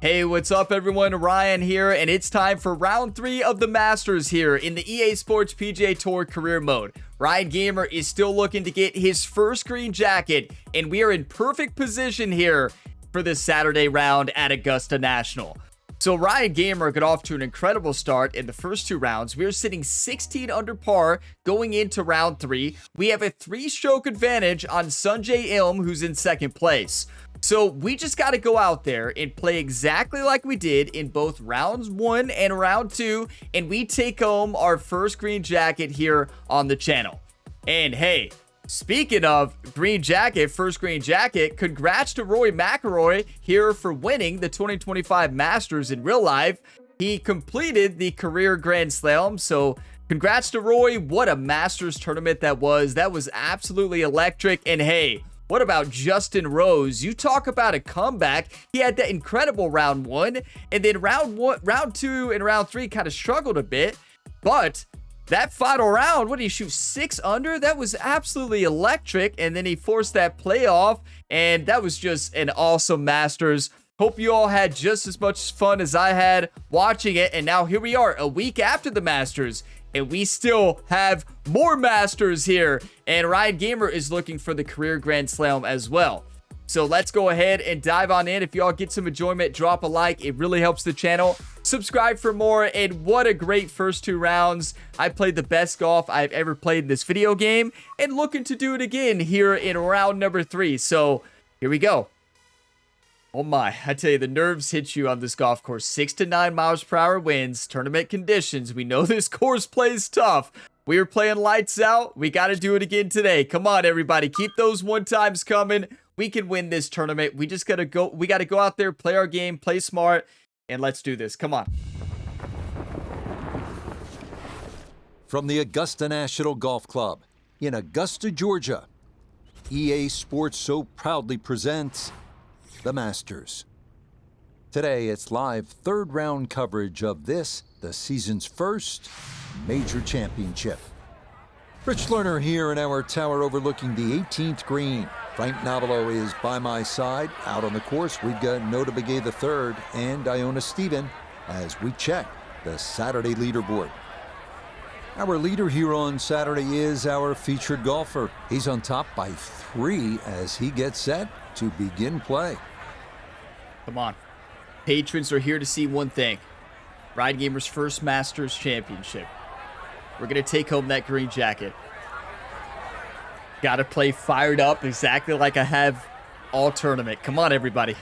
Hey, what's up everyone? Ryan here, and it's time for round 3 of the Masters here in the EA Sports PGA Tour Career Mode. Ryan Gamer is still looking to get his first green jacket, and we are in perfect position here for this Saturday round at Augusta National. So Ryan Gamer got off to an incredible start in the first 2 rounds. We are sitting 16 under par going into round 3. We have a 3-stroke advantage on Sunjay Ilm, who's in second place. So we just got to go out there and play exactly like we did in both rounds 1 and round 2, and we take home our first green jacket here on the channel. And hey, speaking of green jacket, first green jacket, congrats to Rory McIlroy here for winning the 2025 Masters in real life. He completed the career Grand Slam, so congrats to Rory. What a Masters tournament that was. That was absolutely electric. And hey, what about Justin Rose? You talk about a comeback. He had that incredible round 1, and then round 2 and round 3 kind of struggled a bit, but that final round, what did he shoot, 6 under? That was absolutely electric, and then he forced that playoff, and that was just an awesome Masters. Hope you all had just as much fun as I had watching it, and now here we are, a week after the Masters, and we still have more Masters here, and Ryan Gamer is looking for the career Grand Slam as well. So let's go ahead and dive on in. If y'all get some enjoyment, drop a like. It really helps the channel. Subscribe for more, and what a great first 2 rounds. I played the best golf I've ever played in this video game, and looking to do it again here in round number 3. So here we go. Oh my, I tell you, the nerves hit you on this golf course. 6 to 9 miles per hour winds, tournament conditions. We know this course plays tough. We were playing lights out. We got to do it again today. Come on, everybody. Keep those 1-times coming. We can win this tournament. We just got to go. We got to go out there, play our game, play smart, and let's do this. Come on. From the Augusta National Golf Club in Augusta, Georgia, EA Sports so proudly presents the Masters. Today, it's live 3rd round coverage of this, the season's first major championship. Rich Lerner here in our tower overlooking the 18th green. Frank Navalo is by my side. Out on the course, we've got Nota Begay III and Iona Stephen as we check the Saturday leaderboard. Our leader here on Saturday is our featured golfer. He's on top by 3 as he gets set to begin play. Come on. Patrons are here to see one thing. Ryan Gamer's first Masters championship. We're going to take home that green jacket. Got to play fired up exactly like I have all tournament. Come on, everybody.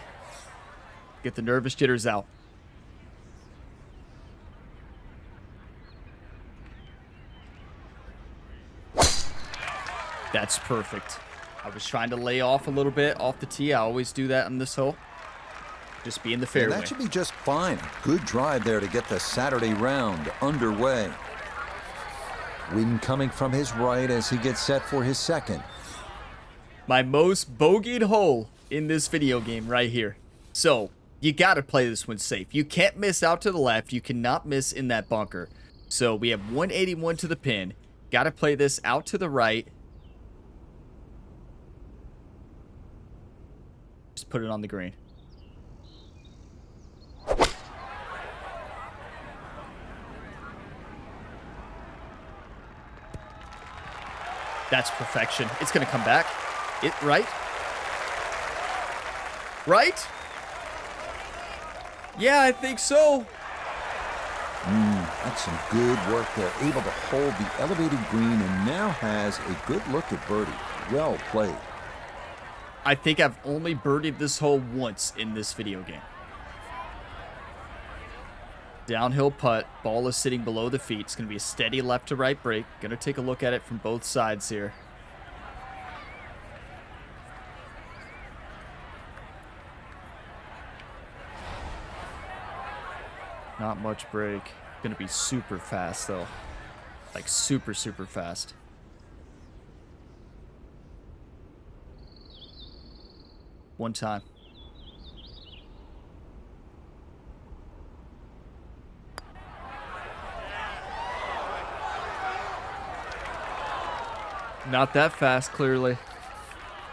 Get the nervous jitters out. That's perfect. I was trying to lay off a little bit off the tee. I always do that on this hole. Just be in the fairway. And that should be just fine. Good drive there to get the Saturday round underway. Wind coming from his right as he gets set for his second. My most bogeyed hole in this video game right here. So, you got to play this one safe. You can't miss out to the left. You cannot miss in that bunker. So, we have 181 to the pin. Got to play this out to the right. Just put it on the green. That's perfection. It's going to come back. Right? Right? Yeah, I think so. That's some good work there. Able to hold the elevated green and now has a good look at birdie. Well played. I think I've only birdied this hole once in this video game. Downhill putt. Ball is sitting below the feet. It's going to be a steady left to right break. Going to take a look at it from both sides here. Not much break. Going to be super fast though. Like super, super fast. One time. Not that fast, clearly.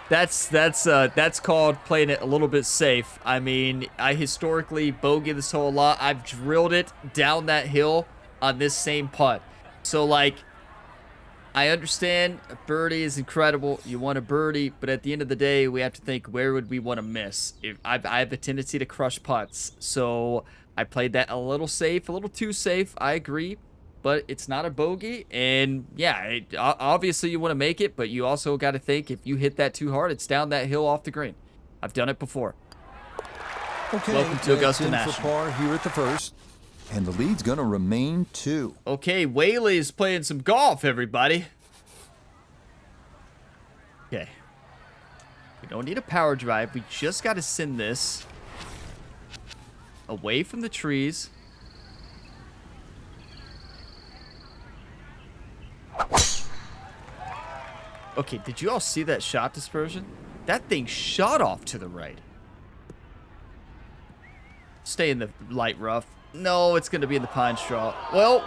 That's called playing it a little bit safe. I mean, I historically bogey this hole a lot. I've drilled it down that hill on this same putt. So, like, I understand a birdie is incredible. You want a birdie, but at the end of the day, we have to think, where would we want to miss? I have a tendency to crush putts, so I played that a little safe, a little too safe. I agree, but it's not a bogey, and yeah, obviously you want to make it, but you also got to think, if you hit that too hard, it's down that hill off the green. I've done it before. Okay, welcome to Augusta National. For par here at the first. And the lead's going to remain 2. Okay, Whaley's playing some golf, everybody. Okay. We don't need a power drive. We just got to send this away from the trees. Okay, did you all see that shot dispersion? That thing shot off to the right. Stay in the light rough. No, it's going to be in the pine straw. Well,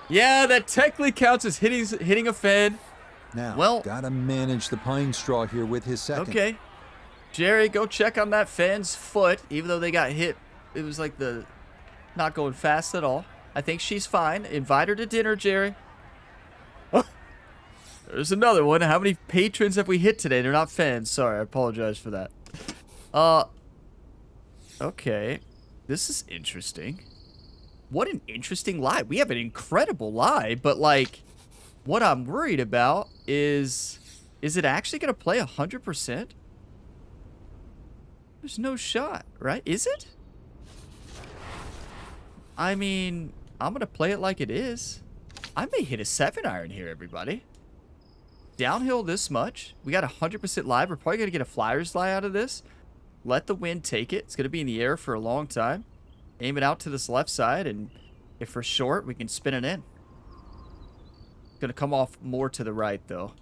yeah, that technically counts as hitting a fan. Now, well, gotta manage the pine straw here with his second. Okay. Jerry, go check on that fan's foot. Even though they got hit, it was like the not going fast at all. I think she's fine. Invite her to dinner, Jerry. Oh, there's another one. How many patrons have we hit today? They're not fans. Sorry, I apologize for that. Okay. This is interesting. What an interesting lie. We have an incredible lie, but like, what I'm worried about is it actually going to play 100%? There's no shot, right? Is it? I mean, I'm going to play it like it is. I may hit a 7-iron here, everybody. Downhill this much. We got 100% live. We're probably going to get a flyer's lie out of this. Let the wind take it. It's going to be in the air for a long time. Aim it out to this left side, and if we're short, we can spin it in. It's going to come off more to the right, though.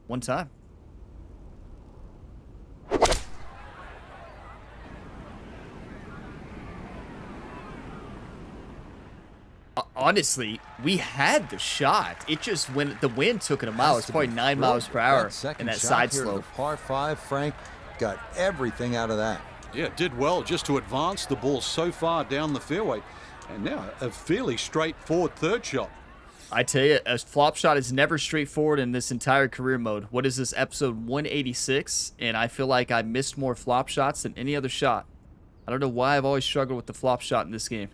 One time. Honestly, we had the shot. It just, when the wind took it a mile, it's probably 9 miles per hour in that side slope. Par 5, Frank got everything out of that. Yeah, did well just to advance the ball so far down the fairway. And now a fairly straightforward third shot. I tell you, a flop shot is never straightforward in this entire career mode. What is this, episode 186? And I feel like I missed more flop shots than any other shot. I don't know why I've always struggled with the flop shot in this game.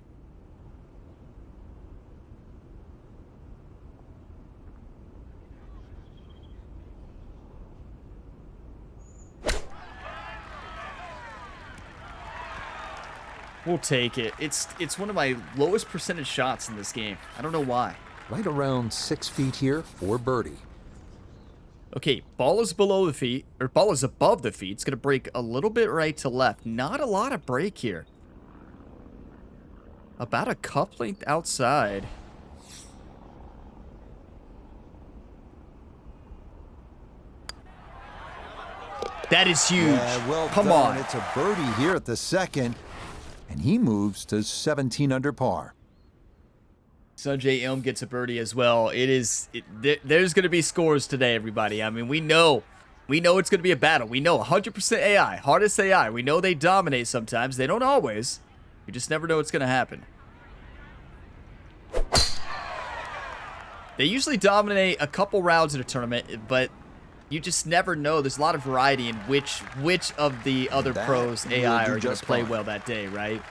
We'll take it. It's one of my lowest percentage shots in this game. I don't know why. Right around 6 feet here for birdie. Okay, ball is below the feet, or ball is above the feet. It's going to break a little bit right to left. Not a lot of break here. About a cup length outside. That is huge. Yeah, well Come done. on. It's a birdie here at the second. And he moves to 17 under par. Sanjay Ilm gets a birdie as well. There's going to be scores today, everybody. I mean, we know it's going to be a battle. We know 100% AI, hardest AI. We know they dominate sometimes. They don't always. You just never know what's going to happen. They usually dominate a couple rounds in a tournament, but you just never know. There's a lot of variety in which of the other pros AI are going to play well that day, right?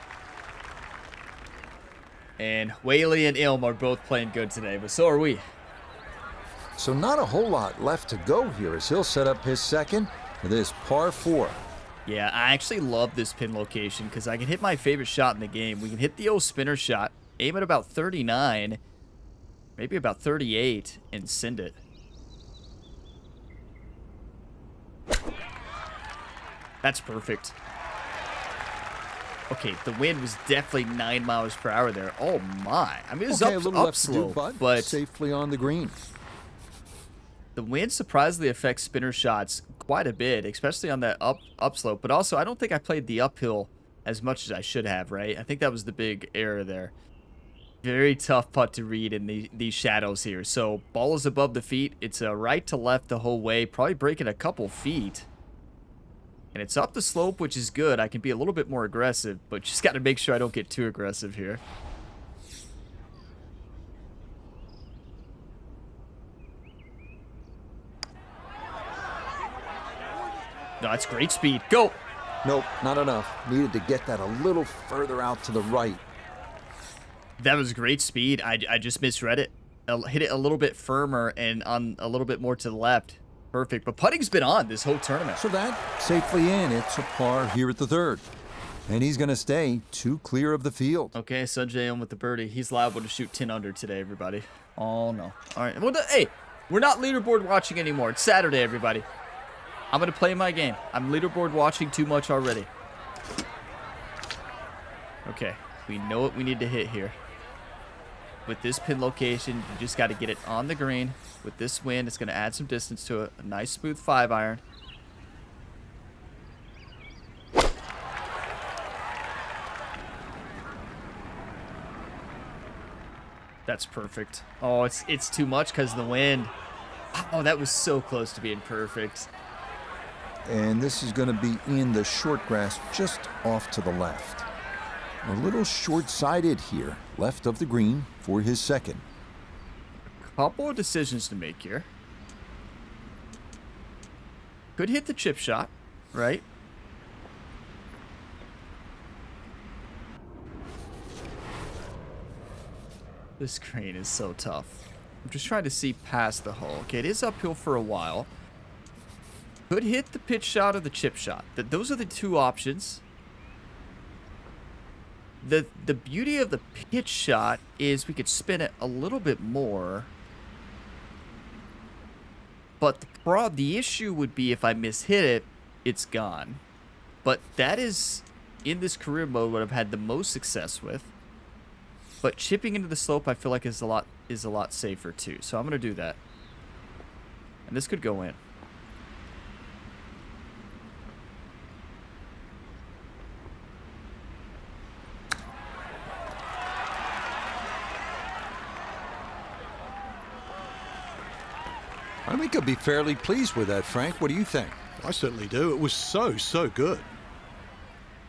And Whaley and Ilm are both playing good today, but so are we. So not a whole lot left to go here as he'll set up his second for this par 4. Yeah, I actually love this pin location because I can hit my favorite shot in the game. We can hit the old spinner shot, aim at about 39, maybe about 38, and send it. That's perfect. Okay, the wind was definitely 9 miles per hour there. Oh my. I mean, it was upslope, but safely on the green. The wind surprisingly affects spinner shots quite a bit, especially on that upslope. But also, I don't think I played the uphill as much as I should have, right? I think that was the big error there. Very tough putt to read in these shadows here. So ball is above the feet. It's a right to left the whole way. Probably breaking a couple feet. And it's up the slope, which is good. I can be a little bit more aggressive, but just got to make sure I don't get too aggressive here. No, that's great speed. Go. Nope, not enough. Needed to get that a little further out to the right. That was great speed. I just misread it. Hit it a little bit firmer and on a little bit more to the left. Perfect. But putting's been on this whole tournament. So that safely in. It's a par here at the third. And he's going to stay 2 clear of the field. Okay, Sanjay on with the birdie. He's liable to shoot 10 under today, everybody. Oh, no. All right. Well, hey, we're not leaderboard watching anymore. It's Saturday, everybody. I'm going to play my game. I'm leaderboard watching too much already. Okay. We know what we need to hit here. With this pin location, you just got to get it on the green. With this wind, it's going to add some distance to it. A nice smooth 5-iron. That's perfect. Oh, it's too much because of the wind. Oh, that was so close to being perfect. And this is going to be in the short grass just off to the left. A little short-sided here, left of the green for his second. Couple of decisions to make here. Could hit the chip shot, right? This green is so tough. I'm just trying to see past the hole. Okay, it is uphill for a while. Could hit the pitch shot or the chip shot. Those are the two options. The beauty of the pitch shot is we could spin it a little bit more. But the issue would be if I mishit it, it's gone. But that is, in this career mode, what I've had the most success with. But chipping into the slope, I feel like is a lot safer too. So I'm gonna do that. And this could go in. I think I'll be fairly pleased with that, Frank. What do you think? I certainly do. It was so good.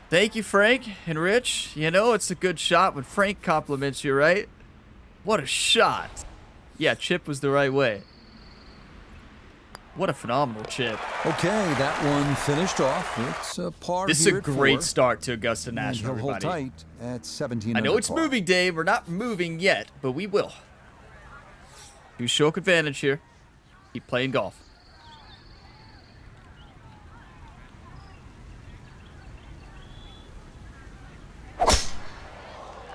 Thank you, Frank and Rich. You know it's a good shot when Frank compliments you, right? What a shot. Yeah, chip was the right way. What a phenomenal chip. Okay, that one finished off. It's a par. This is a great start to Augusta And National, he'll hold everybody. tight at 17. I know under it's par. moving day. We're not moving yet, but we will. Use stroke advantage here. Keep playing golf.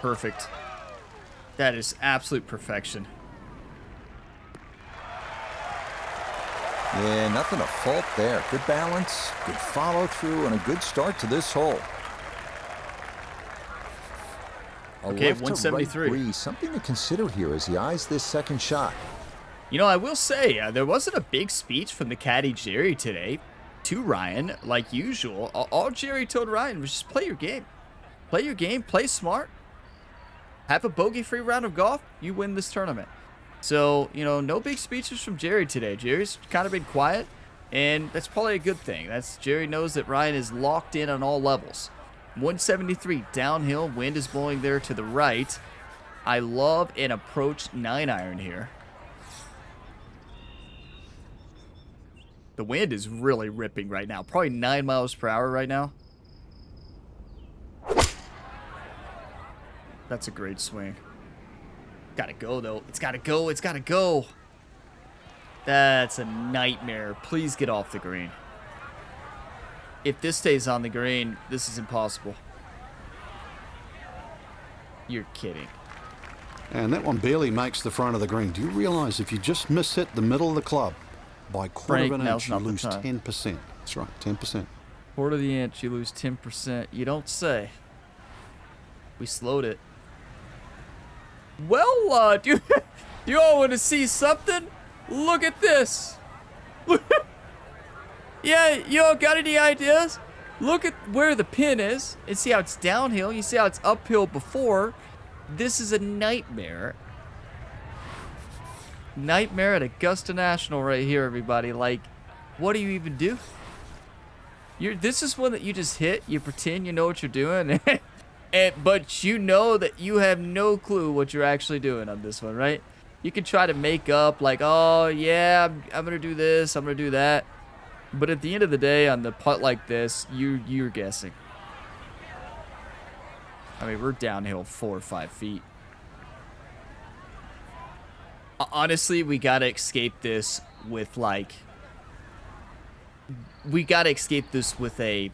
Perfect. That is absolute perfection. Yeah, nothing to fault there. Good balance, good follow through, and a good start to this hole. Okay, left to 173. right breeze. Something to consider here as he eyes this second shot. You know, I will say, there wasn't a big speech from the caddy Jerry today to Ryan, like usual. All Jerry told Ryan was just play your game. Play your game, play smart. Have a bogey-free round of golf, you win this tournament. So, you know, no big speeches from Jerry today. Jerry's kind of been quiet, and that's probably a good thing. Jerry knows that Ryan is locked in on all levels. 173 downhill, wind is blowing there to the right. I love an approach 9-iron here. The wind is really ripping right now. Probably 9 miles per hour right now. That's a great swing. Gotta go, though. It's gotta go. It's gotta go. That's a nightmare. Please get off the green. If this stays on the green, this is impossible. You're kidding. And that one barely makes the front of the green. Do you realize if you just mishit the middle of the club by quarter of an inch, you lose 10%. That's right, 10%. Quarter of the inch, you lose 10%. You don't say. We slowed it. Well, do you all want to see something? Look at this. Yeah, you all got any ideas? Look at where the pin is and see how it's downhill. You see how it's uphill before. This is a nightmare. Nightmare at Augusta National right here, everybody. Like, what do you even do? This is one that you just hit. You pretend you know what you're doing. But you know that you have no clue what you're actually doing on this one, right? You can try to make up like, oh, yeah, I'm going to do this. I'm going to do that. But at the end of the day, on the putt like this, you're guessing. I mean, we're downhill 4 or 5 feet. Honestly, we got to escape this with, like... We got to escape this with a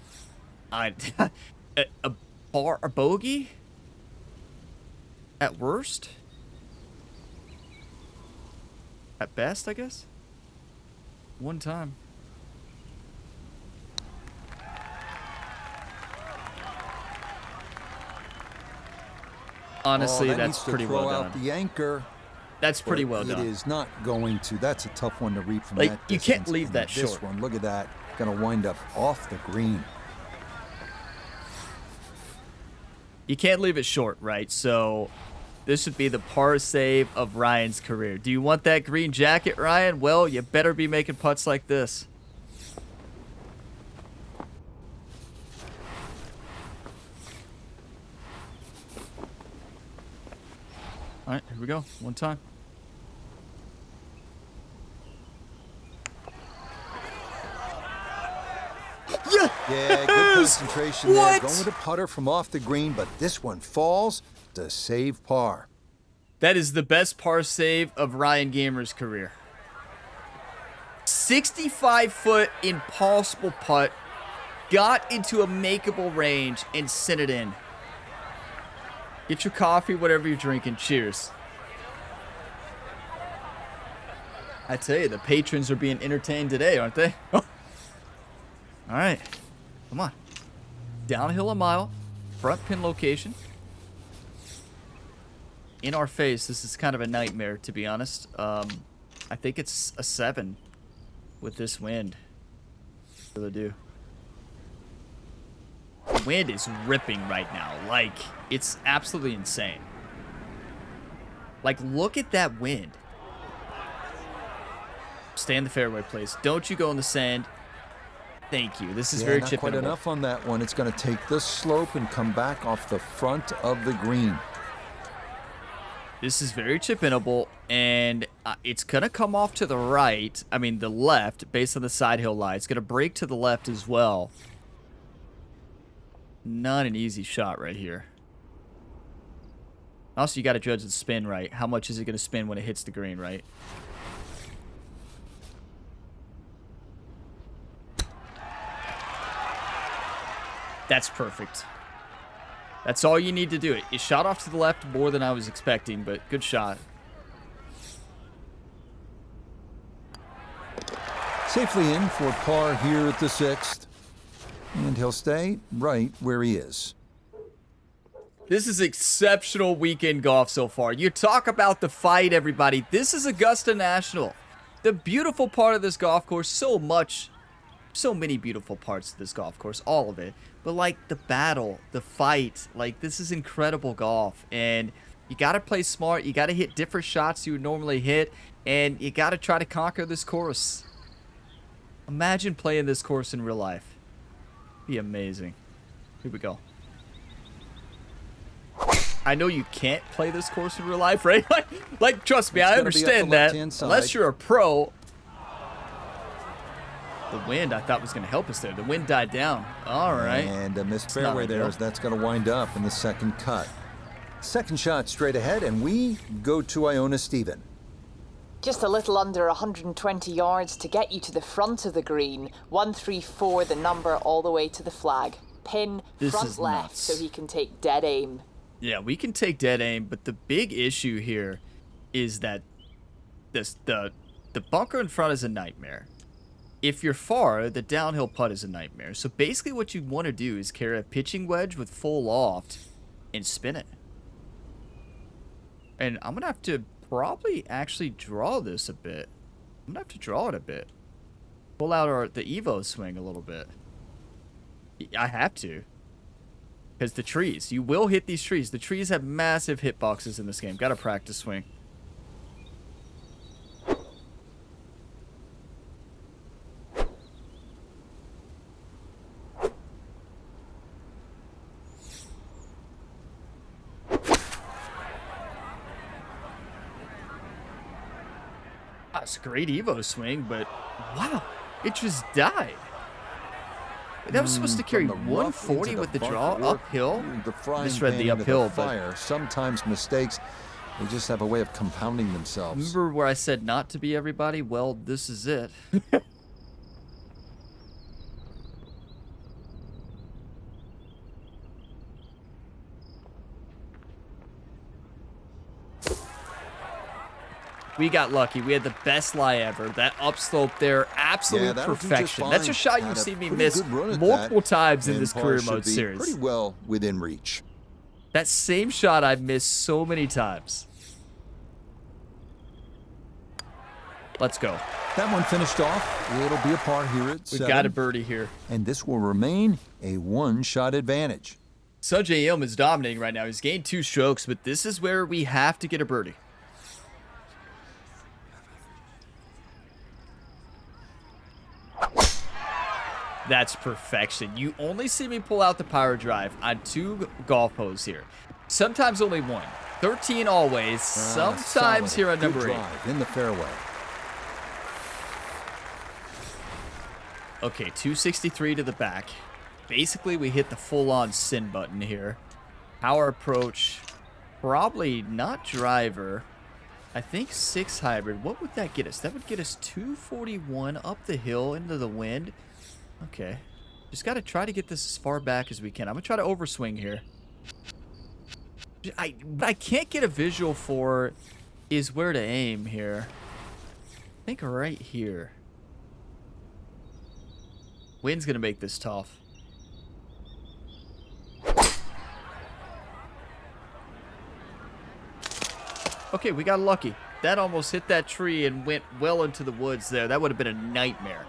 bogey? At worst? At best, I guess? One time. Honestly, that's pretty well done. Out the anchor. That's pretty well done. It is not going to. That's a tough one to read from like, that distance. You can't leave that short. This one, look at that. Going to wind up off the green. You can't leave it short, right? So this would be the par save of Ryan's career. Do you want that green jacket, Ryan? Well, you better be making putts like this. All right, here we go. One time. Yeah, good concentration there. Going with a putter from off the green, but this one falls to save par. That is the best par save of Ryan Gamer's career. 65-foot impossible putt, got into a makeable range, and sent it in. Get your coffee, whatever you're drinking. Cheers. I tell you, the patrons are being entertained today, aren't they? Oh. All right. Come on. Downhill a mile. Front pin location. In our face. This is kind of a nightmare, to be honest. I think it's a 7 with this wind. What do they do? The wind is ripping right now. Like, it's absolutely insane. Like, look at that wind. Stay in the fairway, please. Don't you go in the sand. Thank you. This is very chippable. Not quite enough on that one. It's going to take this slope and come back off the front of the green. This is very chip-inable, and it's going to come off to the right. I mean, the left, based on the side hill lie. It's going to break to the left as well. Not an easy shot right here. Also, you got to judge the spin right. How much is it going to spin when it hits the green, right? That's perfect. That's all you need to do. It shot off to the left more than I was expecting, but good shot. Safely in for par here at the 6th. And he'll stay right where he is. This is exceptional weekend golf so far. You talk about the fight, everybody. This is Augusta National. The beautiful part of this golf course, so many beautiful parts of this golf course, all of it. But like the battle, the fight, like this is incredible golf. And you got to play smart. You got to hit different shots you would normally hit. And you got to try to conquer this course. Imagine playing this course in real life. Be amazing. Here we go. I know you can't play this course in real life, right? Like trust me, I understand that. Unless you're a pro. The wind, I thought, was going to help us there. The wind died down. All right. And a missed fairway there as that's going to wind up in the second cut. Second shot straight ahead, and we go to Iona Stephen. Just a little under 120 yards to get you to the front of the green. 134, the number, all the way to the flag. Pin, front left, so he can take dead aim. Yeah, we can take dead aim, but the big issue here is that the bunker in front is a nightmare. If you're far, the downhill putt is a nightmare. So basically what you want to do is carry a pitching wedge with full loft and spin it. And I'm going to have to probably actually draw this a bit. I'm going to have to draw it a bit. Pull out the Evo swing a little bit. I have to. Because the trees, you will hit these trees. The trees have massive hitboxes in this game. Got to practice swing. That's a great Evo swing, but wow, it just died. That was supposed to carry 140 with the draw uphill. Misread the uphill, but sometimes mistakes, they just have a way of compounding themselves. Remember where I said not to be everybody? Well, this is it. We got lucky. We had the best lie ever. That upslope there, absolute perfection. That's a shot you've seen me miss multiple times in this career mode series. Pretty well within reach. That same shot I've missed so many times. Let's go. That one finished off. It'll be a par here at 7. We've got a birdie here. And this will remain a one-shot advantage. Sungjae Im is dominating right now. He's gained 2 strokes, but this is where we have to get a birdie. That's perfection. You only see me pull out the power drive on 2 golf holes here. Sometimes only 1. 13 always. Sometimes here on number 8. In the fairway. Okay, 263 to the back. Basically, we hit the full-on sin button here. Power approach, probably not driver. I think 6 hybrid. What would that get us? That would get us 241 up the hill into the wind. Okay. Just got to try to get this as far back as we can. I'm going to try to overswing here. What I can't get a visual for is where to aim here. I think right here. Wind's going to make this tough. Okay, we got lucky. That almost hit that tree and went well into the woods there. That would have been a nightmare.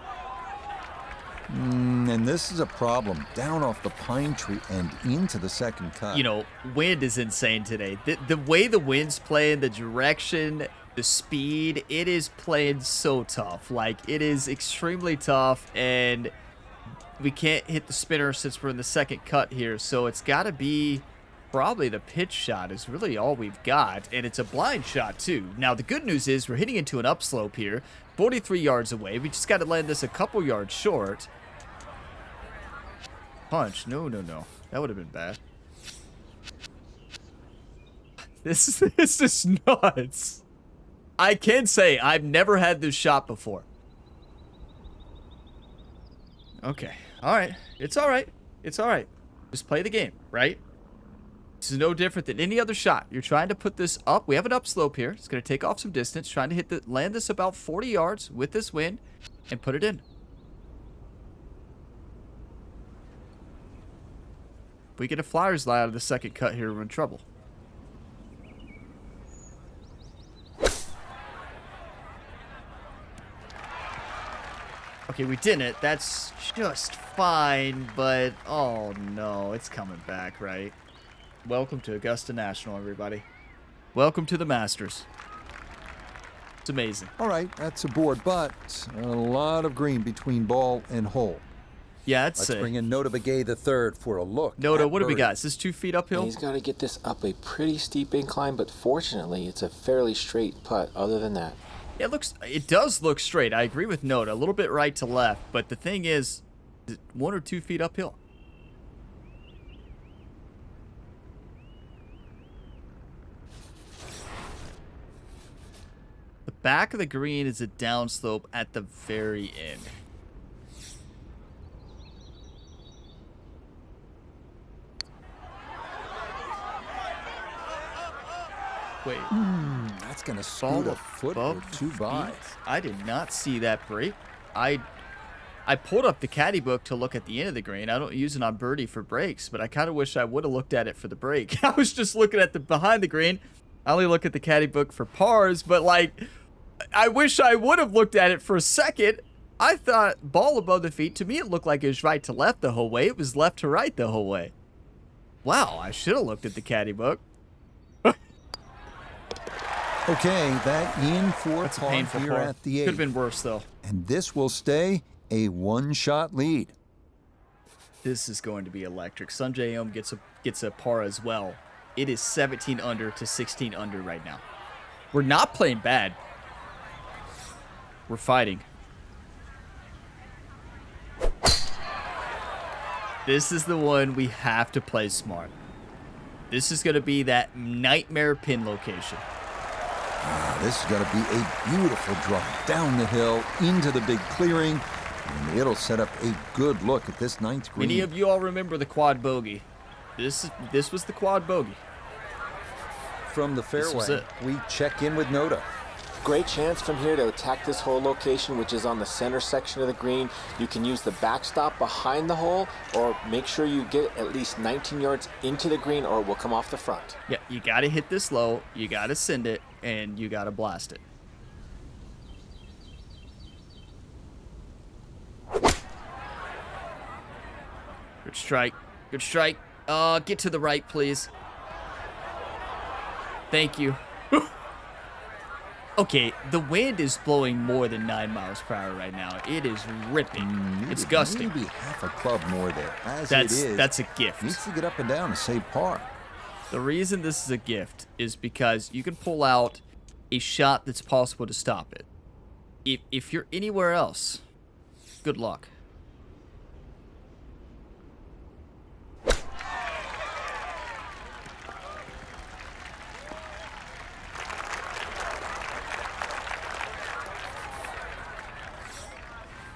And this is a problem. Down off the pine tree and into the second cut. You know, wind is insane today. The way the wind's playing, the direction, the speed, it is playing so tough. Like, it is extremely tough, and we can't hit the spinner since we're in the second cut here. So it's got to be probably the pitch shot is really all we've got, and it's a blind shot too. Now, the good news is we're hitting into an upslope here, 43 yards away. We just got to land this a couple yards short. Punch. No. That would have been bad. This is nuts. I can say I've never had this shot before. Okay. All right. It's all right. It's all right. Just play the game, right? This is no different than any other shot. You're trying to put this up. We have an upslope here. It's going to take off some distance. Trying to land this about 40 yards with this wind and put it in. If we get a flyer's lie out of the second cut here, we're in trouble. Okay, we didn't. That's just fine, but oh no, it's coming back, right? Welcome to Augusta National, everybody. Welcome to the Masters. It's amazing. All right, that's a board, but a lot of green between ball and hole. Yeah, Let's bring in Nota Begay the third for a look. Nota, what do we got? Is this 2 feet uphill? He's got to get this up a pretty steep incline, but fortunately, it's a fairly straight putt other than that. It does look straight. I agree with Nota. A little bit right to left, but the thing is 1 or 2 feet uphill. The back of the green is a downslope at the very end. Wait. That's going to scoot a foot or 2 by. I did not see that break. I pulled up the caddy book to look at the end of the green. I don't use it on birdie for breaks, but I kind of wish I would have looked at it for the break. I was just looking at the behind the green. I only look at the caddy book for pars, but like, I wish I would have looked at it for a second. I thought ball above the feet. To me, it looked like it was right to left the whole way. It was left to right the whole way. Wow, I should have looked at the caddy book. Okay, that in for That's a par painful here par. at the 8th. Could have been worse, though. And this will stay a one-shot lead. This is going to be electric. Sanjay Om gets a par as well. It is 17 under to 16 under right now. We're not playing bad. We're fighting. This is the one we have to play smart. This is going to be that nightmare pin location. This is going to be a beautiful drive down the hill into the big clearing, and it'll set up a good look at this 9th green. Many of you all remember the quad bogey. This was the quad bogey. From the fairway, we check in with Noda. Great chance from here to attack this hole location, which is on the center section of the green. You can use the backstop behind the hole, or make sure you get at least 19 yards into the green, or it will come off the front. Yeah, you got to hit this low, you got to send it, and you got to blast it. Good strike. Good strike. Get to the right, please. Thank you. Okay, the wind is blowing more than 9 miles per hour right now. It is ripping. It's gusting. Maybe half a club more there. That's a gift. Needs to get up and down to save par. The reason this is a gift is because you can pull out a shot that's possible to stop it. If you're anywhere else, good luck.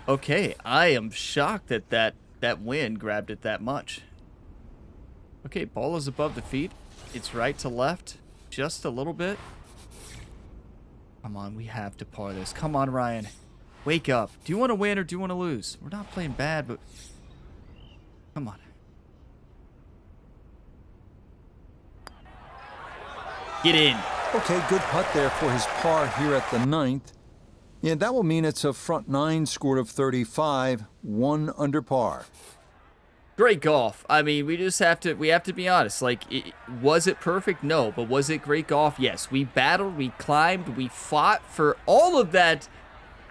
Okay, I am shocked that that wind grabbed it that much. Okay, ball is above the feet. It's right to left, just a little bit. Come on, we have to par this. Come on, Ryan. Wake up. Do you want to win or do you want to lose? We're not playing bad, but... Come on. Get in. Okay, good putt there for his par here at the 9th. Yeah, that will mean it's a front 9 score of 35, 1 under par. Great golf. I mean, we have to be honest. Like, was it perfect? No. But was it great golf? Yes. We battled, we climbed, we fought for all of that,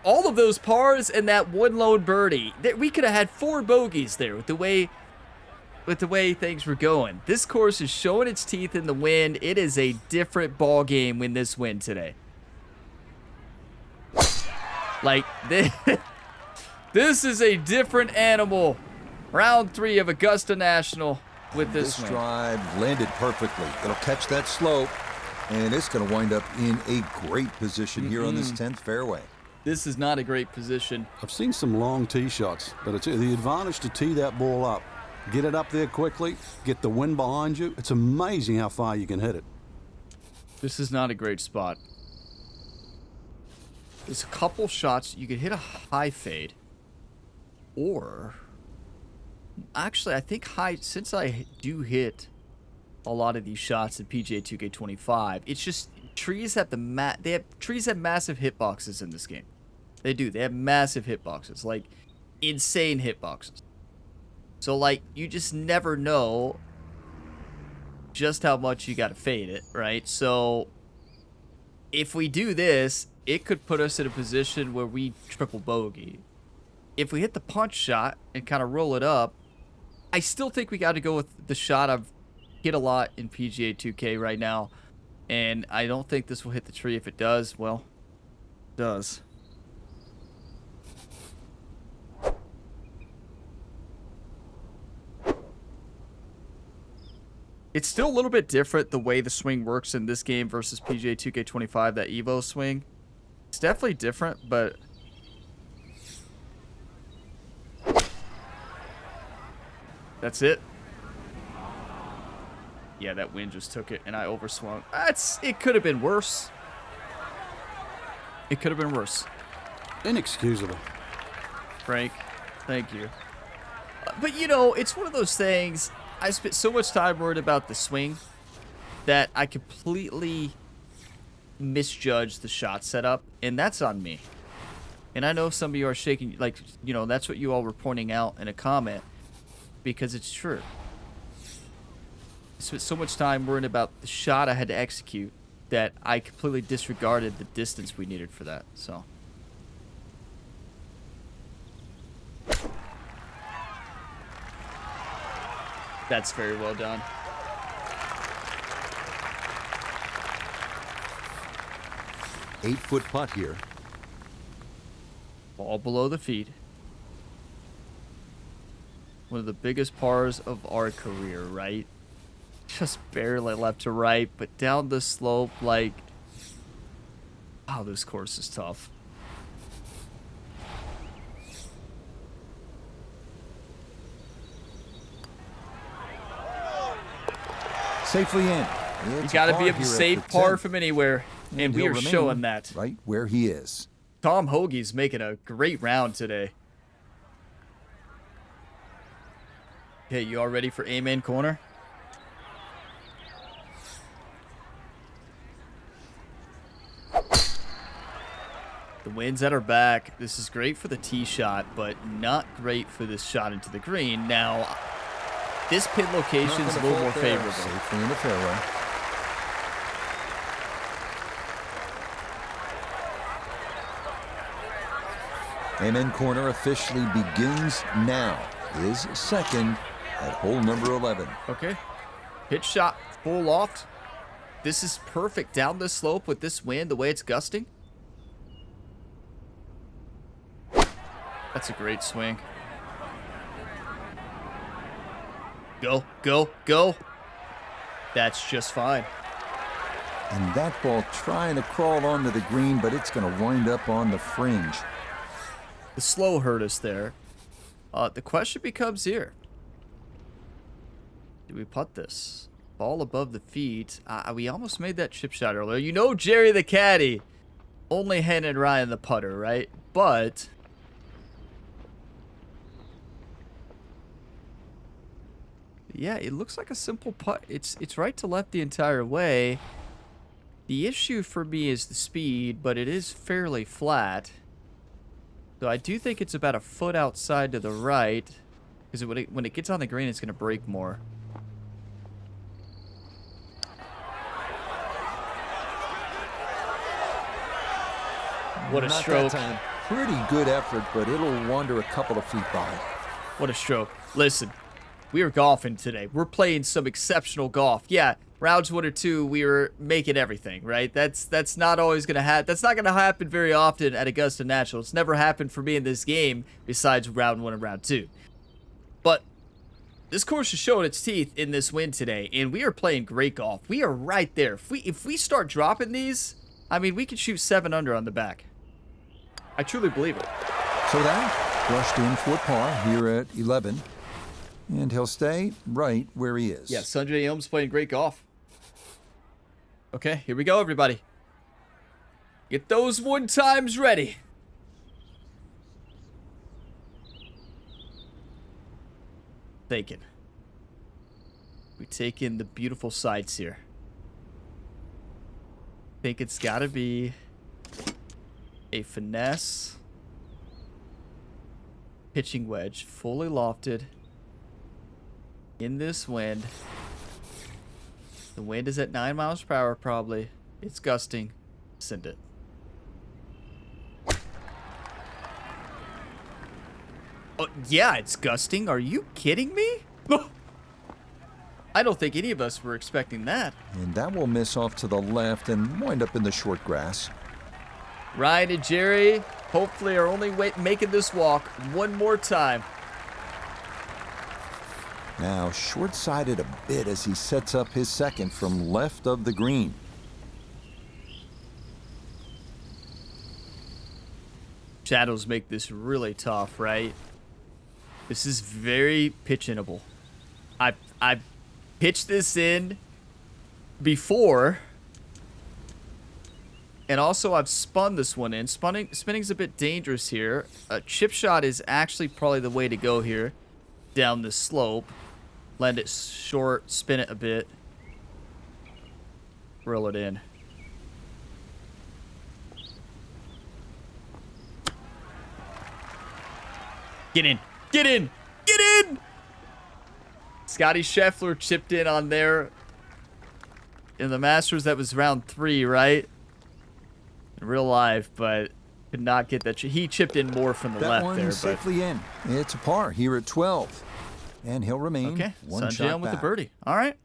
all of those pars and that one lone birdie. We could have had 4 bogeys there with the way things were going. This course is showing its teeth in the wind. It is a different ball game when this wind today. Like, this is a different animal. Round 3 of Augusta National with this wind. Drive landed perfectly. It'll catch that slope, and it's going to wind up in a great position here on this 10th fairway. This is not a great position. I've seen some long tee shots, but it's the advantage to tee that ball up. Get it up there quickly, get the wind behind you. It's amazing how far you can hit it. This is not a great spot. There's a couple shots. You could hit a high fade. Or... Actually, I think high... Since I do hit a lot of these shots in PGA 2K25, it's just... Trees have trees have massive hitboxes in this game. They do. They have massive hitboxes. Like, insane hitboxes. So, like, you just never know just how much you got to fade it, right? So, if we do this, it could put us in a position where we triple bogey. If we hit the punch shot and kind of roll it up, I still think we got to go with the shot I've hit a lot in PGA 2K right now. And I don't think this will hit the tree. If it does, well, it does. It's still a little bit different the way the swing works in this game versus PGA 2K25, that Evo swing. It's definitely different, but... That's it. Yeah, that wind just took it, and I overswung. It could have been worse. It could have been worse. Inexcusable. Frank, thank you. But, you know, it's one of those things... I spent so much time worried about the swing that I completely misjudged the shot setup, and that's on me. And I know some of you are shaking, like, you know, that's what you all were pointing out in a comment, because it's true. spent so much time worrying about the shot I had to execute that I completely disregarded the distance we needed for that. So. That's very well done. Eight-foot putt here. Ball below the feet. One of the biggest pars of our career, right? Just barely left to right, but down the slope, like... Wow, this course is tough. Safely in. You gotta be a safe par from anywhere, and we are showing that. Right where he is. Tom Hoagie's making a great round today. Okay, you all ready for Amen Corner? The wind's at our back. This is great for the tee shot, but not great for this shot into the green. Now, this pin location is a little more favorable. Safely in the fairway. Amen Corner officially begins now. His second at hole number 11. Okay. Pitch shot, full loft. This is perfect down this slope with this wind, the way it's gusting. That's a great swing. Go, go, go. That's just fine. And that ball trying to crawl onto the green, but it's going to wind up on the fringe. The slow hurt us there. The question becomes here. Do we putt this? Ball above the feet. We almost made that chip shot earlier. You know Jerry the caddy only handed Ryan the putter, right? But... yeah, it looks like a simple putt. It's right to left the entire way. The issue for me is the speed, but it is fairly flat. So I do think it's about a foot outside to the right, because when it gets on the green, it's going to break more. What a stroke. Pretty good effort, but it'll wander a couple of feet by. What a stroke. Listen, we are golfing today. We're playing some exceptional golf. Yeah, rounds 1 or 2, we were making everything, right? That's not always going to happen. That's not going to happen very often at Augusta National. It's never happened for me in this game besides round 1 and round 2. But this course is showing its teeth in this win today, and we are playing great golf. We are right there. If we start dropping these, I mean, we could shoot 7 under on the back. I truly believe it. So that brushed in for par here at 11. And he'll stay right where he is. Yeah, Sanjay Ohm's playing great golf. Okay, here we go, everybody. Get those wood times ready. Thinking. We take in the beautiful sights here. Think it's got to be a finesse pitching wedge, fully lofted. In this wind. The wind is at 9 miles per hour probably. It's gusting. Send it. Oh, yeah, it's gusting. Are you kidding me? I don't think any of us were expecting that. And that will miss off to the left and wind up in the short grass. Ryan and Jerry hopefully are only making this walk one more time. Now short-sided a bit as he sets up his second from left of the green. Shadows make this really tough, right? This is very pitch-inable. I've pitched this in before. And also I've spun this one in. Spinning's a bit dangerous here. A chip shot is actually probably the way to go here. Down this slope. Land it short, spin it a bit. Roll it in. Get in! Get in! Get in! Scotty Scheffler chipped in on there. In the Masters, that was round 3, right? In real life, but could not get that. He chipped in more from the left there. That one safely in. It's a par here at 12. And he'll remain one shot Sanjay with the back. birdie. All right.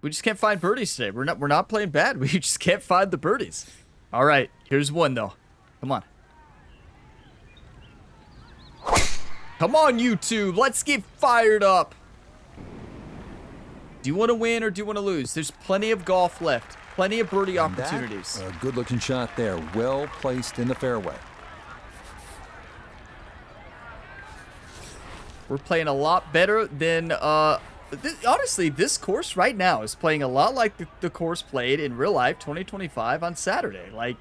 We just can't find birdies today. We're not playing bad. We just can't find the birdies. All right. Here's one, though. Come on. Come on, you two. Let's get fired up. Do you want to win or do you want to lose? There's plenty of golf left. Plenty of birdie opportunities. A good-looking shot there. Well placed in the fairway. We're playing a lot better than, honestly, this course right now is playing a lot like the course played in real life 2025 on Saturday. Like,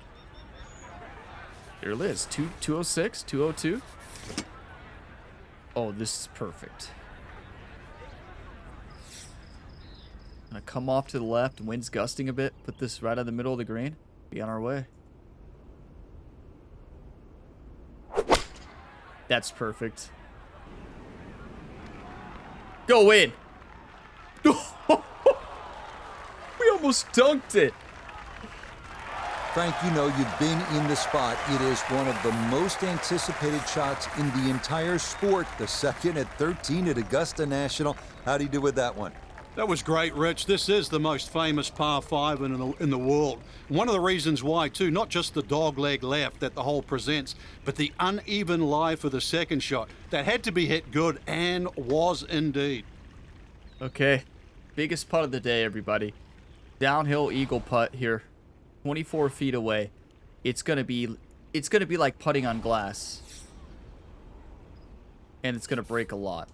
here it is, 206, 202. Oh, this is perfect. Gonna come off to the left, wind's gusting a bit, put this right in the middle of the green, be on our way. That's perfect. Go in. We almost dunked it. Frank, you know you've been in the spot. It is one of the most anticipated shots in the entire sport. The second at 13 at Augusta National. How do you do with that one? That was great, Rich. This is the most famous par 5 in the world. One of the reasons why, too, not just the dogleg left that the hole presents, but the uneven lie for the second shot. That had to be hit good, and was indeed. Okay. Biggest putt of the day, everybody. Downhill eagle putt here. 24 feet away. It's gonna be like putting on glass. And it's gonna break a lot.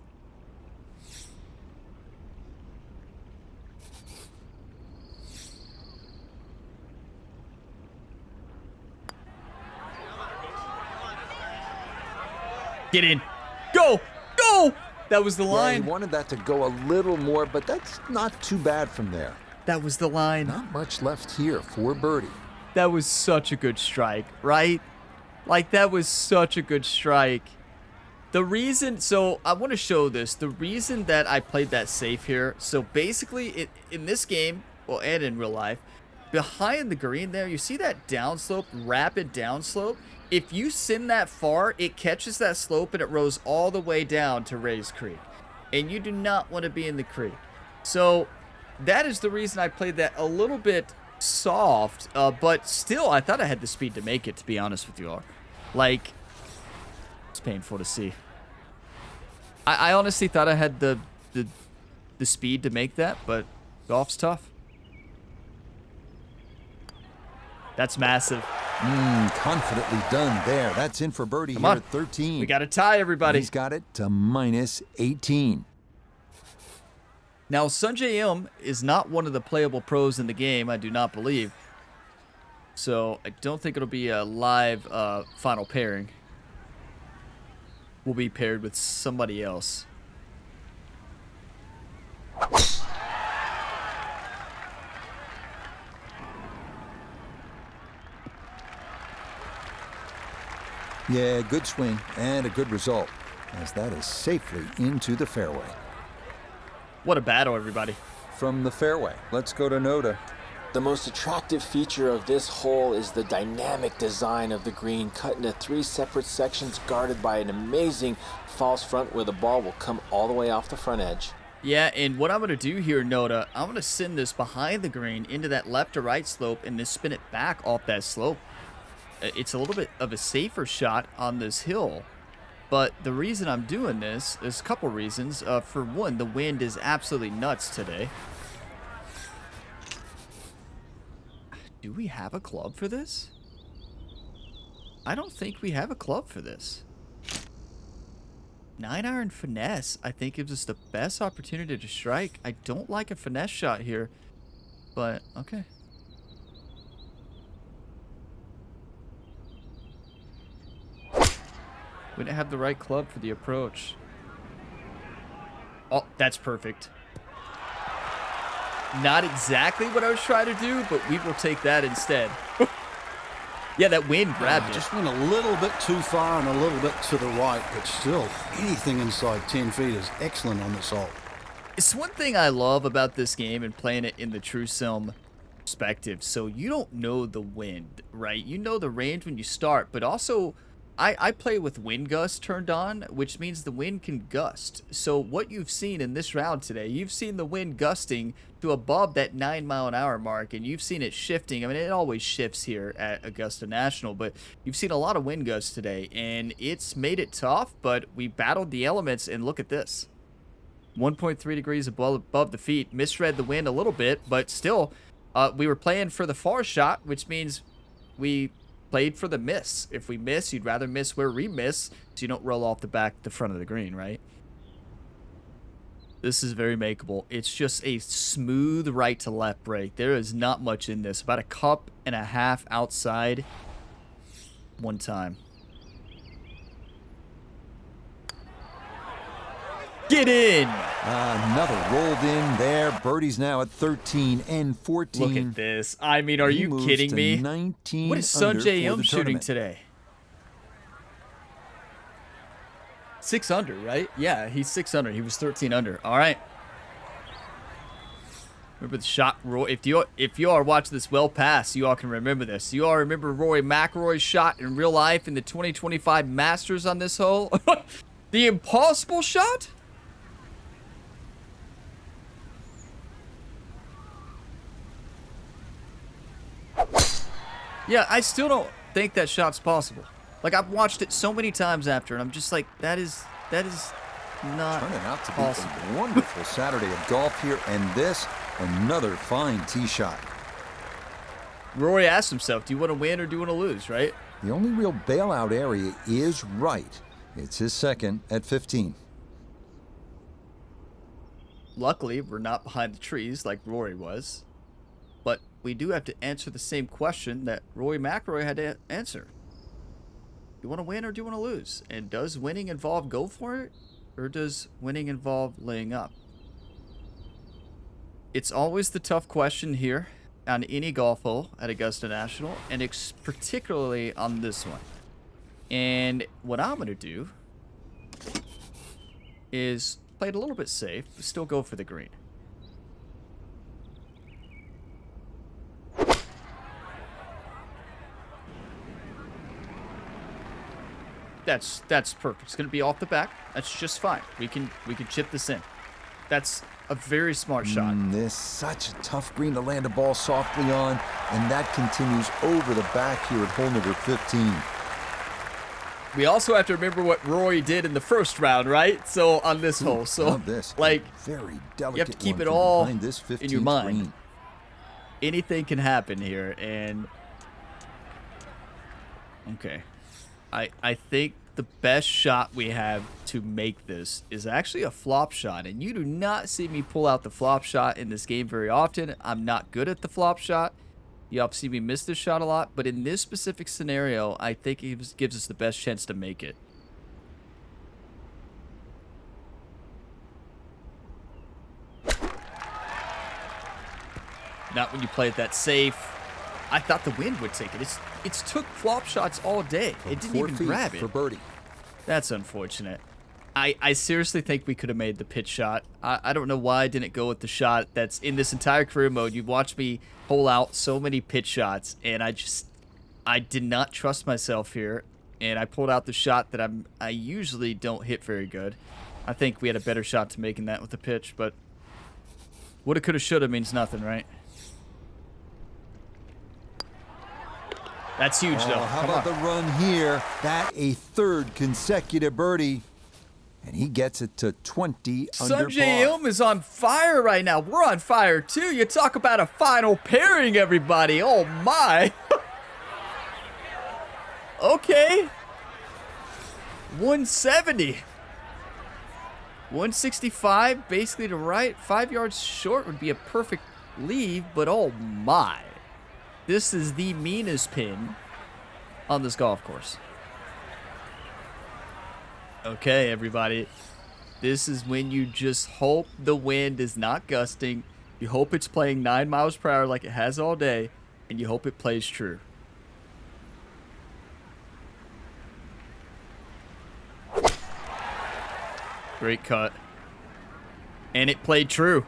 Get in. Go! Go! That was the line. Yeah, he wanted that to go a little more, but that's not too bad from there. That was the line. Not much left here for birdie. That was such a good strike, right? Like, that was such a good strike. The reason, so I want to show this. The reason that I played that safe here, so basically in this game, well, and in real life, behind the green there, you see that downslope, rapid downslope? If you send that far, it catches that slope and it rolls all the way down to Rays Creek. And you do not want to be in the creek. So that is the reason I played that a little bit soft, but still, I thought I had the speed to make it, to be honest with you all. Like, it's painful to see. I honestly thought I had the speed to make that, but golf's tough. That's massive. Confidently done there. That's in for birdie here at 13. We got a tie, everybody. He's got it to minus 18. Now, Sanjay Im is not one of the playable pros in the game, I do not believe. So, I don't think it'll be a live final pairing. We'll be paired with somebody else. Yeah, good swing and a good result, as that is safely into the fairway. What a battle, everybody. From the fairway, let's go to Noda. The most attractive feature of this hole is the dynamic design of the green, cut into 3 separate sections guarded by an amazing false front where the ball will come all the way off the front edge. Yeah, and what I'm going to do here, Noda, I'm going to send this behind the green into that left to right slope and then spin it back off that slope. It's a little bit of a safer shot on this hill. But the reason I'm doing this, there's a couple reasons. For one, the wind is absolutely nuts today. Do we have a club for this? I don't think we have a club for this. 9-iron finesse, I think, gives us the best opportunity to strike. I don't like a finesse shot here, but okay. We didn't have the right club for the approach. Oh, that's perfect. Not exactly what I was trying to do, but we will take that instead. Yeah, that wind grabbed it. Just went a little bit too far and a little bit to the right, but still, anything inside 10 feet is excellent on this hole. It's one thing I love about this game and playing it in the True Sim perspective. So you don't know the wind, right? You know the range when you start, but also I play with wind gust turned on, which means the wind can gust. So what you've seen in this round today, you've seen the wind gusting to above that 9-mile-an-hour mark, and you've seen it shifting. I mean, it always shifts here at Augusta National, but you've seen a lot of wind gusts today, and it's made it tough, but we battled the elements, and look at this. 1.3 degrees above the feet, misread the wind a little bit, but still, we were playing for the far shot, which means we played for the miss. If we miss, you'd rather miss where we miss, so you don't roll off the front of the green, right? This is very makeable. It's just a smooth right to left break. There is not much in this. About a cup and a half outside one time. Get in! Another rolled in there. Birdie's now at 13 and 14. Look at this. I mean, are you kidding me? 19 What is Sunjay under for Im the shooting tournament. today? 6 under, right? Yeah, he's 6 under. He was 13 under. All right. Remember the shot, Roy? If you are watching this well past, you all can remember this. You all remember Rory McIlroy's shot in real life in the 2025 Masters on this hole? The impossible shot? Yeah, I still don't think that shot's possible. Like, I've watched it so many times after, and I'm just like, that is not Turning out to be possible. a wonderful Saturday of golf here, and this, another fine tee shot. Rory asked himself, do you want to win or do you want to lose, right? The only real bailout area is right. It's his second at 15. Luckily, We're not behind the trees like Rory was. But we do have to answer the same question that Rory McIlroy had to answer. Do you want to win or do you want to lose? And does winning involve go for it? Or does winning involve laying up? It's always the tough question here on any golf hole at Augusta National, and particularly on this one. And what I'm going to do is play it a little bit safe, but still go for the green. That's perfect. It's going to be off the back. That's just fine. We can chip this in. That's a very smart shot. This such a tough green to land a ball softly on, and that continues over the back here at hole number 15. We also have to remember what Rory did in the first round, right? So on this hole, so this like very delicate you have to keep one it from all behind this in your 15th mind. green. Anything can happen here, and okay, I think the best shot we have to make this is actually a flop shot, and you do not see me pull out the flop shot in this game very often. I'm not good at the flop shot. You all see me miss this shot a lot, but in this specific scenario, I think it gives us the best chance to make it. Not when you play it that safe. I thought the wind would take it. It's took flop shots all day. It didn't 4 even feet grab it. for birdie. That's unfortunate. I seriously think we could have made the pitch shot. I don't know why I didn't go with the shot that's in this entire career mode. You've watched me pull out so many pitch shots, and I did not trust myself here, and I pulled out the shot that I usually don't hit very good. I think we had a better shot to making that with the pitch, but woulda, coulda, shoulda means nothing, right? That's huge, though. How Come about on. the run here? That a third consecutive birdie. And he gets it to 20 under par. Sunjay Im is on fire right now. We're on fire, too. You talk about a final pairing, everybody. Oh, my. Okay. 170. 165, basically to right. 5 yards short would be a perfect leave, but oh, my. This is the meanest pin on this golf course. Okay, everybody. This is when you just hope the wind is not gusting. You hope it's playing 9 miles per hour like it has all day, and you hope it plays true. Great cut. And it played true.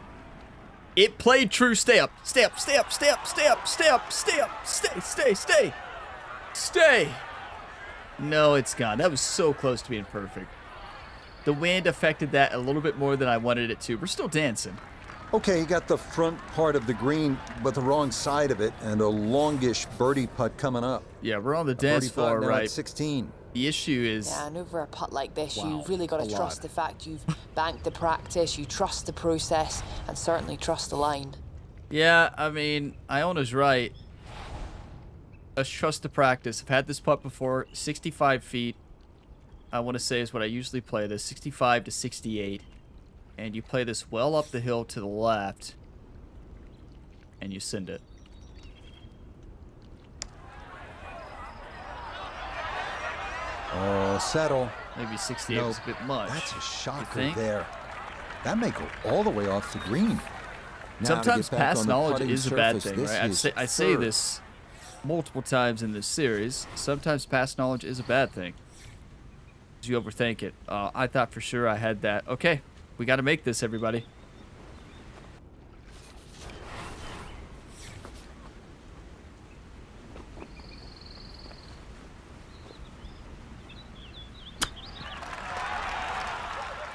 It played true. Stay up. Stay up. Stay up. Stay up. Stay up. Stay up. Stay up. Stay. Stay. Stay. Stay. No, it's gone. That was so close to being perfect. The wind affected that a little bit more than I wanted it to. We're still dancing. Okay, you got the front part of the green, but the wrong side of it, and a longish birdie putt coming up. Yeah, we're on the dance floor, now right? at 16. The issue is... Yeah, and over a putt like this, Wow, you've really got to trust the fact you've banked the practice, you trust the process, and certainly trust the line. Yeah, I mean, Iona's right. Let's trust the practice. I've had this putt before, 65 feet. I want to say is what I usually play this, 65 to 68. And you play this well up the hill to the left, and you send it. Oh, settle. Maybe 68 was a bit much. That's a shocker think? there. That may go all the way off the green. Now Sometimes to get back past on the knowledge putting is a bad surface, thing, this right? is I say third. this multiple times in this series. Sometimes past knowledge is a bad thing. You overthink it. I thought for sure I had that. Okay, we got to make this, everybody.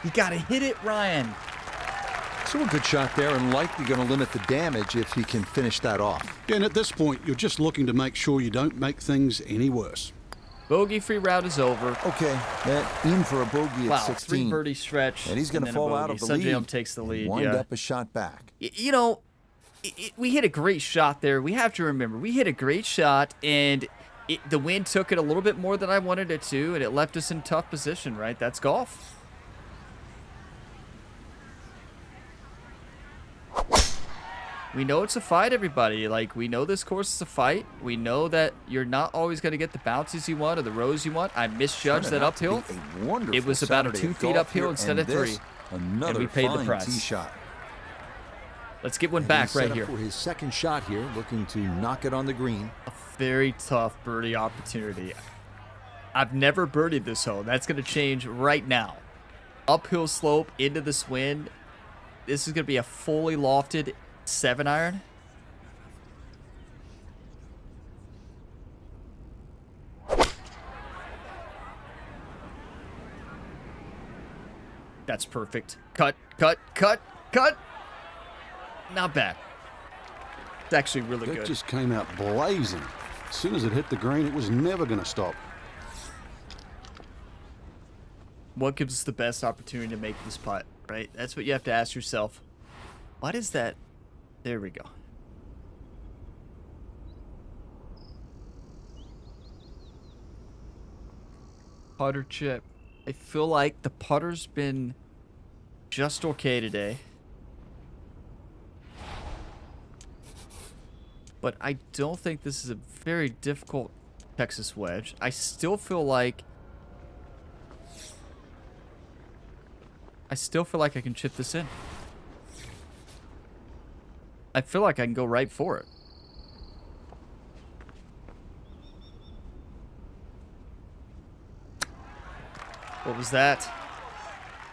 You got to hit it, Ryan. So a good shot there, and likely going to limit the damage if he can finish that off. And at this point, you're just looking to make sure you don't make things any worse. Bogey-free round is over. Okay, in for a bogey Wow, at 16. 3 birdie stretch. And he's going to then a fall out bogey. of the Sanjay lead. takes the lead. Wind Yeah. up a shot back. You know, we hit a great shot there. We have to remember, we hit a great shot, and the wind took it a little bit more than I wanted it to, and it left us in tough position, right? That's golf. We know it's a fight, everybody. Like, we know this course is a fight. We know that you're not always going to get the bounces you want or the rows you want. I misjudged that uphill. It was about a 2 feet uphill instead of 3. Another and we paid the fine price. tee shot. Let's get one And back he's set right up here. for his second shot here, looking to knock it on the green. A very tough birdie opportunity. I've never birdied this hole. That's going to change right now. Uphill slope into this wind. This is going to be a fully lofted 7-iron. That's perfect. Cut, cut, cut, cut. Not bad. It's actually really That good. just came out blazing. As soon as it hit the green, it was never going to stop. What gives us the best opportunity to make this putt, right? That's what you have to ask yourself. What is that? There we go. Putter chip. I feel like the putter's been just okay today. But I don't think this is a very difficult Texas wedge. I still feel like I can chip this in. I feel like I can go right for it. What was that?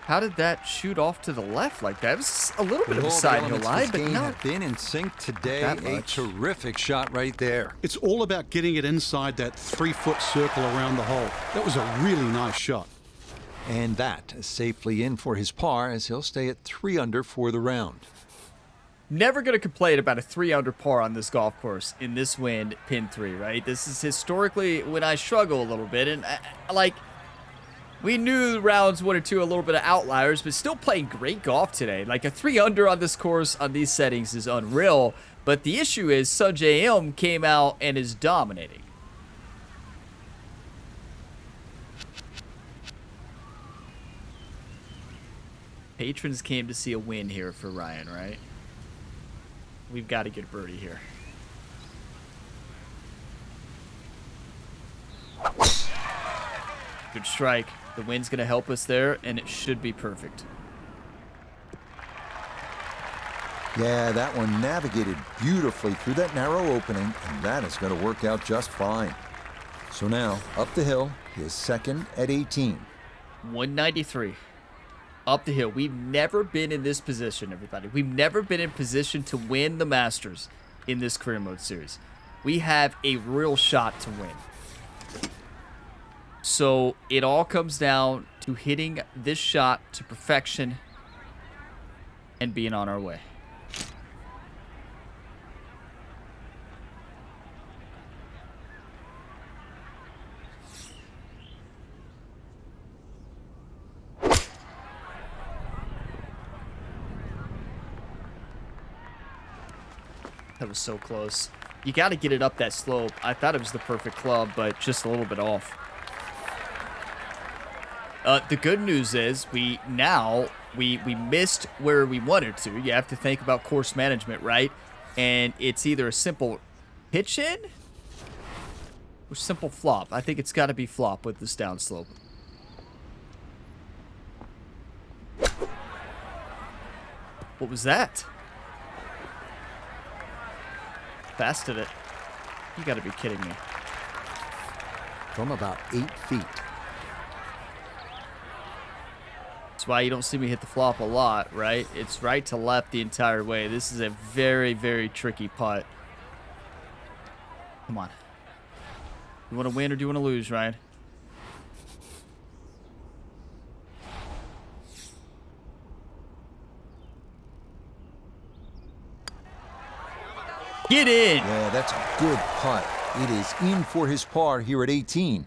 How did that shoot off to the left like that? It was a little bit of a side hill line, but not have been in sync today. that A much. terrific shot right there. It's all about getting it inside that 3-foot circle around the hole. That was a really nice shot. And that is safely in for his par as he'll stay at 3 under for the round. Never going to complain about a 3-under par on this golf course in this wind, pin 3, right? This is historically when I struggle a little bit, and we knew rounds 1 or 2 a little bit of outliers, but still playing great golf today. Like a 3-under on this course on these settings is unreal, but the issue is Sanjay M came out and is dominating. Patrons came to see a win here for Ryan, right? We've got to get birdie here. Good strike. The wind's going to help us there, and it should be perfect. Yeah, that one navigated beautifully through that narrow opening, and that is going to work out just fine. So now, up the hill, his second at 18. 193. up the hill. We've never been in this position, everybody. We've never been in position to win the Masters in this career mode series. We have a real shot to win. So it all comes down to hitting this shot to perfection and being on our way. That was so close. You got to get it up that slope. I thought it was the perfect club, but just a little bit off. The good news is we missed where we wanted to. You have to think about course management, right? And it's either a simple pitch in or simple flop. I think it's got to be flop with this downslope. What was that? Fasted it. You got to be kidding me. From about 8 feet. That's why you don't see me hit the flop a lot, right? It's right to left the entire way. This is a very, very tricky putt. Come on. You want to win or do you want to lose, Ryan? Get in! Yeah, that's a good putt. It is in for his par here at 18.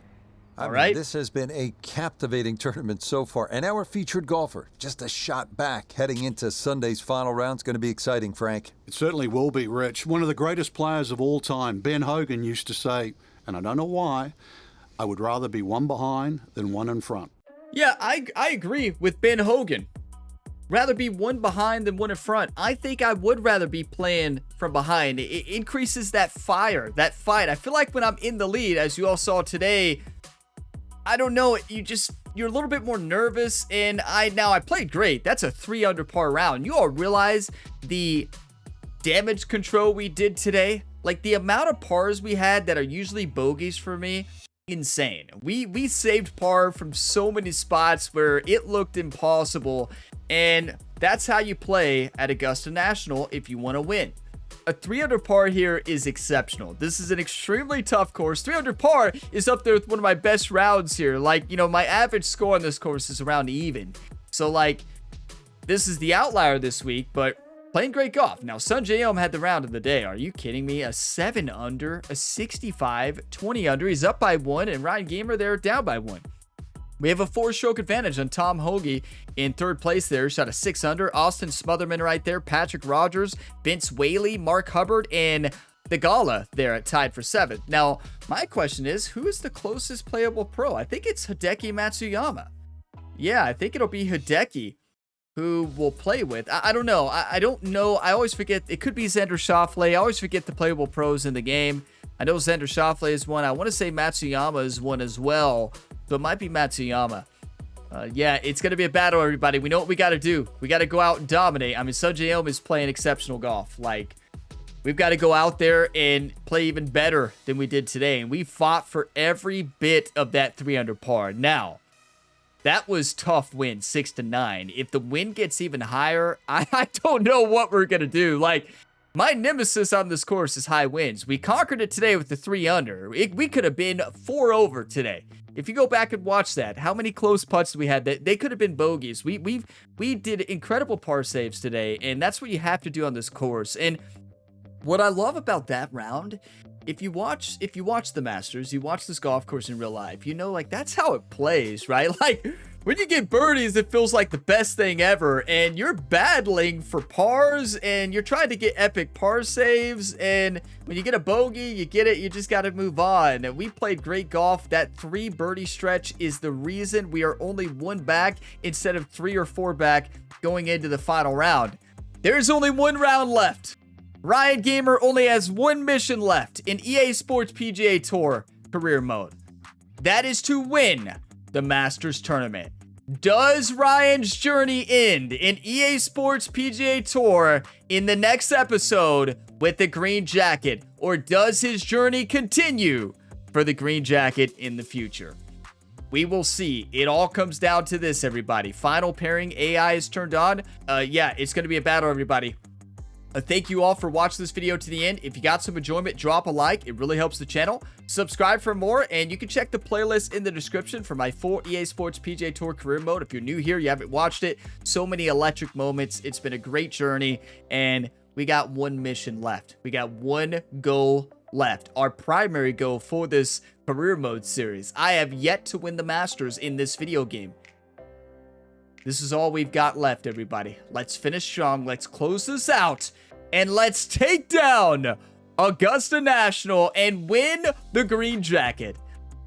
All right. This has been a captivating tournament so far. And our featured golfer, just a shot back heading into Sunday's final round. It's going to be exciting, Frank. It certainly will be, Rich. One of the greatest players of all time, Ben Hogan, used to say, and I don't know why, I would rather be one behind than one in front. Yeah, I agree with Ben Hogan. Rather be one behind than one in front. I think I would rather be playing from behind. It increases that fire, that fight. I feel like when I'm in the lead, as you all saw today, I don't know, you're a little bit more nervous, and I played great. That's a 3 under par round. You all realize the damage control we did today? Like the amount of pars we had that are usually bogeys for me, insane. We saved par from so many spots where it looked impossible, and that's how you play at Augusta National if you want to win. A 3 under par here is exceptional. This is an extremely tough course. 3 under par is up there with one of my best rounds here. Like, you know, my average score on this course is around even. So, like, this is the outlier this week, but playing great golf. Now, Sun J.M. had the round of the day. Are you kidding me? A 7 under, a 65, 20 under. He's up by 1, and Ryan Gamer there down by 1. We have a 4-stroke advantage on Tom Hoagie in 3rd place there. Shot a 6 under. Austin Smotherman right there. Patrick Rogers, Vince Whaley, Mark Hubbard, and the Gala there at tied for 7th. Now, my question is, who is the closest playable pro? I think it's Hideki Matsuyama. Yeah, I think it'll be Hideki who we'll play with. I don't know. I don't know. I always forget. It could be Xander Schauffele. I always forget the playable pros in the game. I know Xander Schauffele is one. I want to say Matsuyama is one as well. So it might be Matsuyama. Yeah, it's going to be a battle, everybody. We know what we got to do. We got to go out and dominate. I mean, Sun J.M. is playing exceptional golf. Like, we've got to go out there and play even better than we did today. And we fought for every bit of that 3 under par. Now, that was tough win, 6-9. If the win gets even higher, I don't know what we're going to do. Like, my nemesis on this course is high wins. We conquered it today with the 3 under. We could have been 4 over today. If you go back and watch that, how many close putts we had? They could have been bogeys. We did incredible par saves today, and that's what you have to do on this course. And what I love about that round, if you watch the Masters, you watch this golf course in real life, you know, like, that's how it plays, right? Like, when you get birdies, it feels like the best thing ever, and you're battling for pars, and you're trying to get epic par saves, and when you get a bogey, you get it, you just got to move on. And we played great golf. That 3 birdie stretch is the reason we are only 1 back instead of 3 or 4 back going into the final round. There's only 1 round left. Ryan Gamer only has 1 mission left in EA Sports PGA Tour career mode. That is to win the Masters tournament. Does Ryan's journey end in EA Sports PGA Tour in the next episode with the green jacket, or does his journey continue for the green jacket in the future? We will see. It all comes down to this, everybody. Final pairing AI is turned on. Yeah, it's going to be a battle, everybody. Thank you all for watching this video to the end. If you got some enjoyment, drop a like. It really helps the channel. Subscribe for more, and you can check the playlist in the description for my full EA Sports PGA Tour career mode. If you're new here, you haven't watched it, so many electric moments. It's been a great journey, and we got one mission left. We got one goal left. Our primary goal for this career mode series. I have yet to win the Masters in this video game. This is all we've got left, everybody. Let's finish strong. Let's close this out. And let's take down Augusta National and win the green jacket.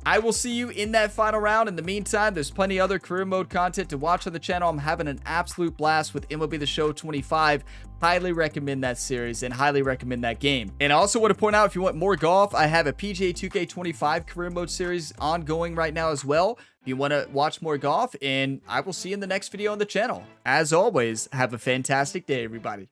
I will see you in that final round. In the meantime, there's plenty of other career mode content to watch on the channel. I'm having an absolute blast with MLB The Show 25. Highly recommend that series and highly recommend that game. And I also want to point out, if you want more golf, I have a PGA 2K25 career mode series ongoing right now as well. If you want to watch more golf, and I will see you in the next video on the channel. As always, have a fantastic day, everybody.